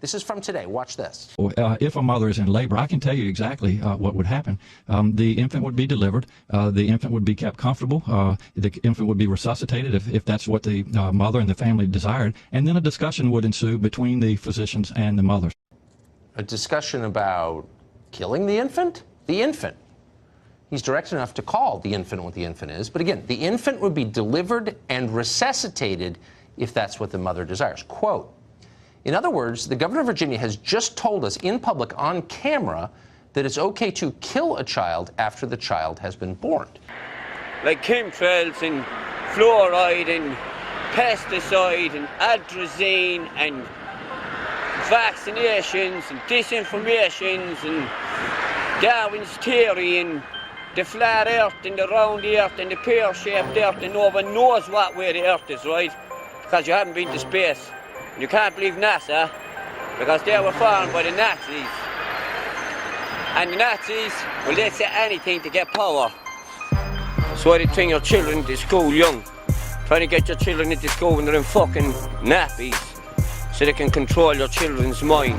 This is from today. Watch this. If a mother is in labor, I can tell you exactly what would happen. The infant would be delivered. The infant would be kept comfortable. The infant would be resuscitated if that's what the mother and the family desired. And then a discussion would ensue between the physicians and the mothers. A discussion about killing the infant? The infant. He's direct enough to call the infant what the infant is. But again, the infant would be delivered and resuscitated if that's what the mother desires. Quote, in other words, the governor of Virginia has just told us in public on camera that it's okay to kill a child after the child has been born. Like chemtrails and fluoride and pesticide and atrazine and vaccinations and disinformations and Darwin's theory and the flat earth and the round earth and the pear-shaped earth, and no one knows what way the earth is, right? Because you haven't been to space. You can't believe NASA, because they were formed by the Nazis. And the Nazis, well, they'd say anything to get power. That's why they bring your children to school young. Trying to get your children into school when they're in fucking nappies, so they can control your children's mind.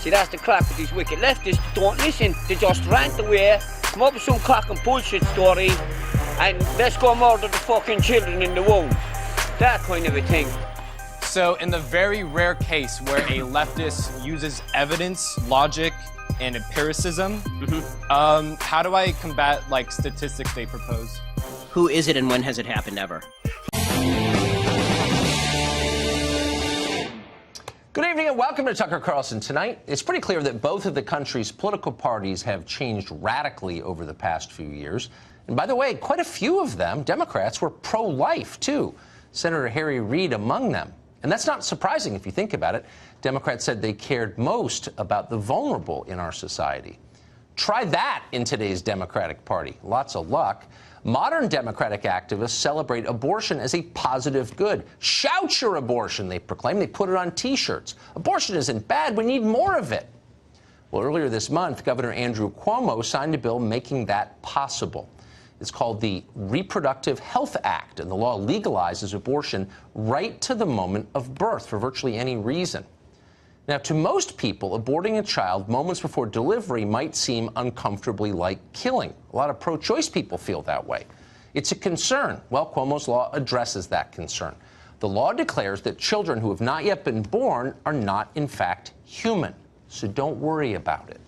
See, that's the crap with these wicked leftists. Don't listen. They just rant away, come up with some cock and bullshit story, and let's go murder the fucking children in the womb. That kind of a thing. So in the very rare case where a leftist uses evidence, logic, and empiricism, how do I combat like statistics they propose? Who is it and when has it happened ever? Good evening and welcome to Tucker Carlson Tonight. It's pretty clear that both of the country's political parties have changed radically over the past few years. And by the way, quite a few of them, Democrats, were pro-life too. Senator Harry Reid among them. And that's not surprising if you think about it. Democrats said they cared most about the vulnerable in our society. Try that in today's Democratic Party. Lots of luck. Modern Democratic activists celebrate abortion as a positive good. Shout your abortion, they proclaim. They put it on T-shirts. Abortion isn't bad. We need more of it. Well, earlier this month, Governor Andrew Cuomo signed a bill making that possible. It's called the Reproductive Health Act, and the law legalizes abortion right to the moment of birth for virtually any reason. Now, to most people, aborting a child moments before delivery might seem uncomfortably like killing. A lot of pro-choice people feel that way. It's a concern. Well, Cuomo's law addresses that concern. The law declares that children who have not yet been born are not, in fact, human. So don't worry about it.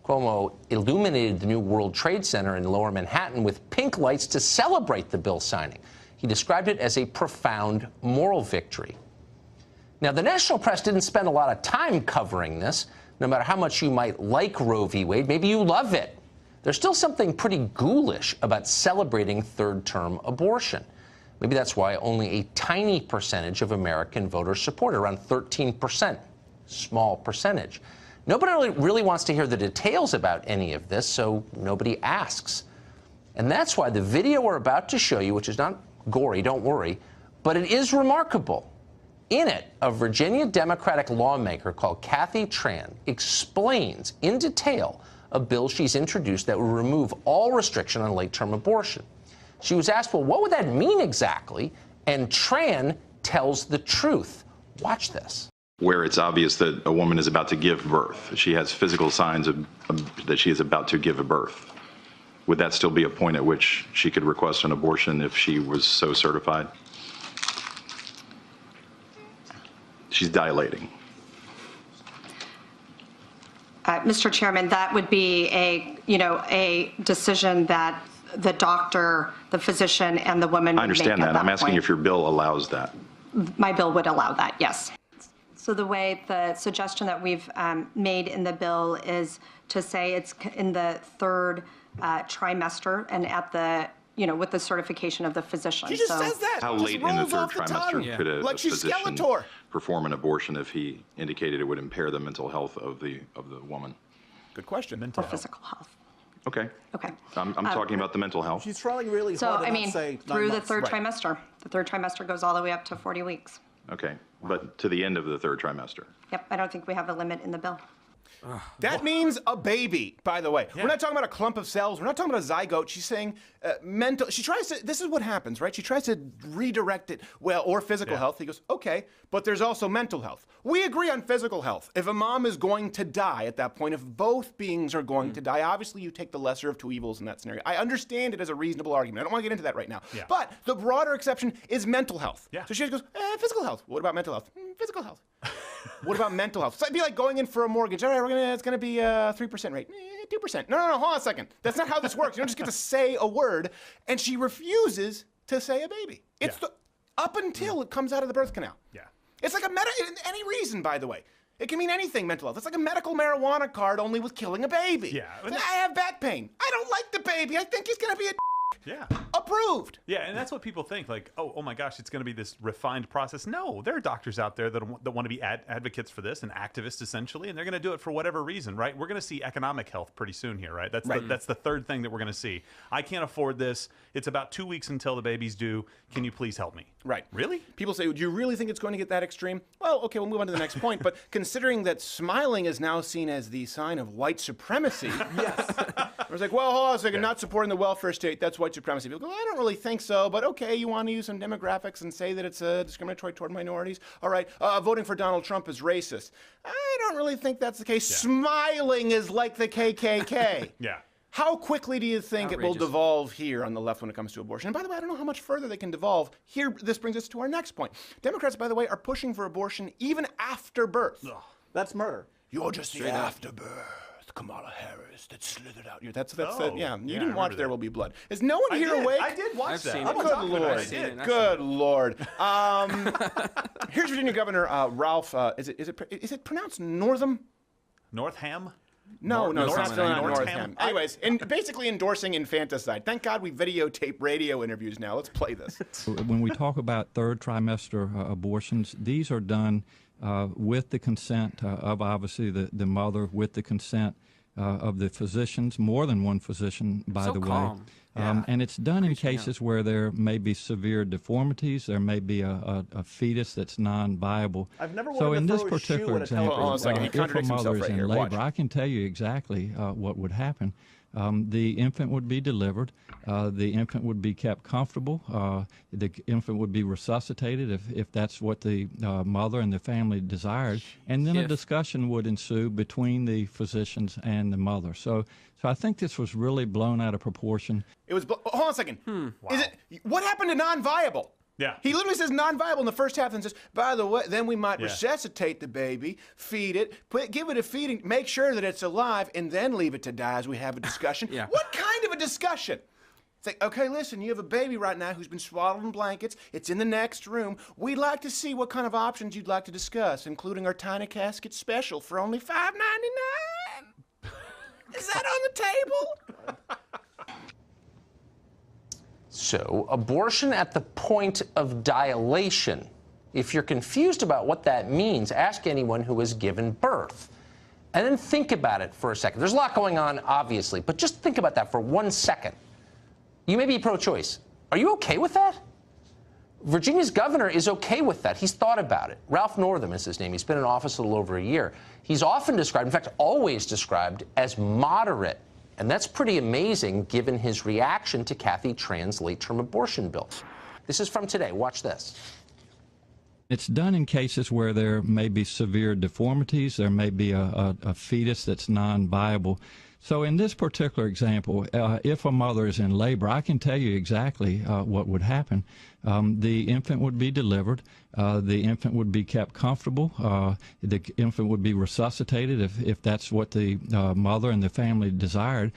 Cuomo illuminated the new World Trade Center in Lower Manhattan with pink lights to celebrate the bill signing. He described it as a profound moral victory. Now, the national press didn't spend a lot of time covering this. No matter how much you might like Roe v. Wade, maybe you love it. There's still something pretty ghoulish about celebrating third-term abortion. Maybe that's why only a tiny percentage of American voters support it, around 13%. Small percentage. Nobody really wants to hear the details about any of this, so nobody asks. And that's why the video we're about to show you, which is not gory, don't worry, but it is remarkable. In it, a Virginia Democratic lawmaker called Kathy Tran explains in detail a bill she's introduced that will remove all restriction on late-term abortion. She was asked, well, what would that mean exactly? And Tran tells the truth. Watch this. Where it's obvious that a woman is about to give birth. She has physical signs that she is about to give a birth. Would that still be a point at which she could request an abortion if she was so certified? She's dilating. Mr. Chairman, that would be a decision that the doctor, the physician, and the woman would make. I understand that. I'm asking if your bill allows that. My bill would allow that, yes. So the way the suggestion that we've made in the bill is to say it's in the third trimester and at the, with the certification of the physician. She just says that. How late in the third trimester could a physician Skeletor. perform an abortion if he indicated it would impair the mental health of the woman? Good question. Or physical health. Okay. Okay. I'm talking about the mental health. She's trying really So, hard to I not mean, say 9 through the months. third Right. trimester. The third trimester goes all the way up to 40 weeks. Okay. But to the end of the third trimester. Yep, I don't think we have a limit in the bill. That means a baby, by the way. We're not talking about a clump of cells. We're not talking about a zygote. She's saying mental. She tries to, this is what happens, right? She tries to redirect it, well, or physical health. He goes, okay, but there's also mental health. We agree on physical health. If a mom is going to die at that point, if both beings are going to die, obviously you take the lesser of two evils in that scenario. I understand it as a reasonable argument. I don't want to get into that right now. But the broader exception is mental health. So she goes, physical health. What about mental health? Physical health. What about mental health? So it'd be like going in for a mortgage. All right, it's going to be a 3% rate. 2%. No, hold on a second. That's not how this works. You don't just get to say a word. And she refuses to say a baby. It's up until it comes out of the birth canal. It's like any reason, by the way. It can mean anything, mental health. It's like a medical marijuana card, only with killing a baby. I have back pain. I don't like the baby. I think he's going to be a approved. And that's what people think. Like, oh my gosh, it's going to be this refined process. No, there are doctors out there that want to be advocates for this and activists essentially, and they're going to do it for whatever reason, right? We're going to see economic health pretty soon here, right? That's the third thing that we're going to see. I can't afford this. It's about 2 weeks until the baby's due. Can you please help me? Right. Really? People say, do you really think it's going to get that extreme? Well, okay, we'll move on to the next point. But considering that smiling is now seen as the sign of white supremacy. I was like, well, hold on a second, not supporting the welfare state, that's white supremacy. People go, I don't really think so, but okay, you want to use some demographics and say that it's discriminatory toward minorities? All right, voting for Donald Trump is racist. I don't really think that's the case. Smiling is like the KKK. How quickly do you think it will devolve here on the left when it comes to abortion? And by the way, I don't know how much further they can devolve. Here, this brings us to our next point. Democrats, by the way, are pushing for abortion even after birth. That's murder. You're just the afterbirth. Kamala Harris that slithered out. That's you didn't watch There Will Be Blood. Is no one here awake? I did watch that. Good Lord. Good Lord. Here's Virginia Governor Ralph. Is it pronounced Northam? Northam? No, it's not still not Northam. Anyways, basically endorsing infanticide. Thank God we videotape radio interviews now. Let's play this. When we talk about third trimester abortions, these are done with the consent of obviously the mother, with the consent of the physicians, more than one physician, by the way. And it's done in cases where there may be severe deformities, there may be a fetus that's non-viable. I've never so wanted in to this throw a shoe particular at a example, telephone. He if a contradicts mother himself is right in here. labor, Watch. I can tell you exactly what would happen. The infant would be delivered. The infant would be kept comfortable. The infant would be resuscitated if that's what the mother and the family desired. And then a discussion would ensue between the physicians and the mother. So I think this was really blown out of proportion. It was. Hold on a second. Wow. What happened to non-viable? He literally says non-viable in the first half and says, by the way, then we might resuscitate the baby, feed it, give it a feeding, make sure that it's alive, and then leave it to die as we have a discussion. What kind of a discussion? It's like, okay, listen, you have a baby right now who's been swaddled in blankets. It's in the next room. We'd like to see what kind of options you'd like to discuss, including our tiny casket special for only $5.99. Is that on the table? So, abortion at the point of dilation. If you're confused about what that means, ask anyone who has given birth. And then think about it for a second. There's a lot going on, obviously, but just think about that for 1 second. You may be pro-choice. Are you okay with that? Virginia's governor is okay with that. He's thought about it. Ralph Northam is his name. He's been in office a little over a year. He's often described, in fact, always described, as moderate. And that's pretty amazing given his reaction to Kathy Tran's late-term abortion bill. This is from today. Watch this. It's done in cases where there may be severe deformities, there may be a fetus that's non-viable. So in this particular example, if a mother is in labor, I can tell you exactly what would happen. The infant would be delivered. The infant would be kept comfortable. The infant would be resuscitated if that's what the mother and the family desired.